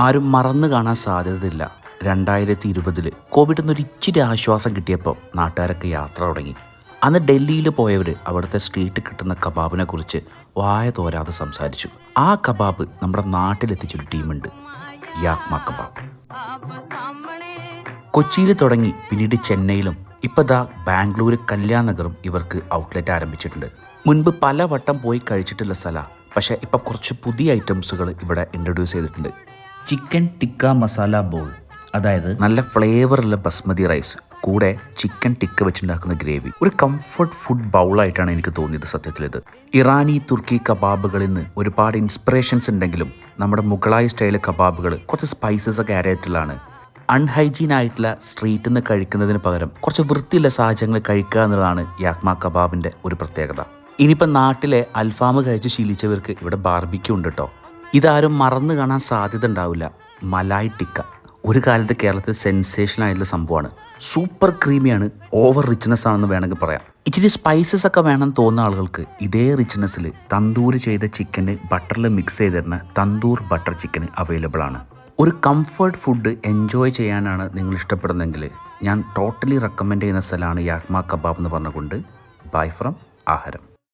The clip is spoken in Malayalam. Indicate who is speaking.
Speaker 1: ആരും മറന്നു കാണാൻ സാധ്യതയില്ല. 2020 കോവിഡിൽ നിന്ന് ഇച്ചിരി ആശ്വാസം കിട്ടിയപ്പോൾ നാട്ടുകാരൊക്കെ യാത്ര തുടങ്ങി. അന്ന് ഡൽഹിയിൽ പോയവർ അവിടുത്തെ സ്ട്രീറ്റിൽ കിട്ടുന്ന കബാബിനെ കുറിച്ച് വായ തോരാതെ സംസാരിച്ചു. ആ കബാബ് നമ്മുടെ നാട്ടിലെത്തിച്ചൊരു ടീമുണ്ട്, യാക്മ കബാബ്. കൊച്ചിയിൽ തുടങ്ങി പിന്നീട് ചെന്നൈയിലും ഇപ്പോൾ ദാ ബാംഗ്ലൂർ കല്യാൺ നഗറും ഇവർക്ക് ഔട്ട്ലെറ്റ് ആരംഭിച്ചിട്ടുണ്ട്. മുൻപ് പല വട്ടം പോയി കഴിച്ചിട്ടുള്ള സ്ഥലമാണ്, പക്ഷേ ഇപ്പോൾ കുറച്ച് പുതിയ ഐറ്റംസുകൾ ഇവിടെ ഇൻട്രൊഡ്യൂസ് ചെയ്തിട്ടുണ്ട്. ചിക്കൻ ടിക്ക മസാല ബോൾ, അതായത് നല്ല ഫ്ലേവറുള്ള ബസ്മതി റൈസ് കൂടെ ചിക്കൻ ടിക്ക വെച്ചുണ്ടാക്കുന്ന ഗ്രേവി. ഒരു കംഫർട്ട് ഫുഡ് ബൗളായിട്ടാണ് എനിക്ക് തോന്നിയത് സത്യത്തിൽ. ഇത് ഇറാനി തുർക്കി കബാബുകളിൽ നിന്ന് ഒരുപാട് ഇൻസ്പിറേഷൻസ് ഉണ്ടെങ്കിലും നമ്മുടെ മുഗളായി സ്റ്റൈൽ കബാബുകൾ കുറച്ച് സ്പൈസസ് ഒക്കെ ആഡ് ചെയ്തിട്ടുള്ളതാണ്. അൺഹൈജീൻ ആയിട്ടുള്ള സ്ട്രീറ്റിൽ നിന്ന് കഴിക്കുന്നതിന് പകരം കുറച്ച് വൃത്തിയുള്ള സാഹചര്യങ്ങൾ കഴിക്കുക എന്നുള്ളതാണ് യാക്മ കബാബിൻ്റെ ഒരു പ്രത്യേകത. ഇനിയിപ്പോൾ നാട്ടിലെ അൽഫാം കഴിച്ച് ശീലിച്ചവർക്ക് ഇവിടെ ബാർബിക്യൂ ഉണ്ട് കേട്ടോ. ഇതാരും മറന്നു കാണാൻ സാധ്യത ഉണ്ടാവില്ല. മലായ് ടിക്ക ഒരു കാലത്ത് കേരളത്തിൽ സെൻസേഷൻ ആയിട്ടുള്ള സംഭവമാണ്. സൂപ്പർ ക്രീമിയാണ്, ഓവർ റിച്ച്നെസ് ആണെന്ന് വേണമെങ്കിൽ പറയാം. ഇച്ചിരി സ്പൈസസ് ഒക്കെ വേണം തോന്നുന്ന ആളുകൾക്ക് ഇതേ റിച്ച്നെസ്സിൽ തന്തൂർ ചെയ്ത ചിക്കന് ബട്ടറിൽ മിക്സ് ചെയ്തിരുന്ന തന്തൂർ ബട്ടർ ചിക്കൻ അവൈലബിൾ ആണ്. ഒരു കംഫർട്ട് ഫുഡ് എൻജോയ് ചെയ്യാനാണ് നിങ്ങൾ ഇഷ്ടപ്പെടുന്നതെങ്കിൽ ഞാൻ ടോട്ടലി റെക്കമെൻഡ് ചെയ്യുന്ന സ്ഥലമാണ് യാക്മ കബാബ് എന്ന് പറഞ്ഞുകൊണ്ട് ബൈ ഫ്രം ആഹാരം.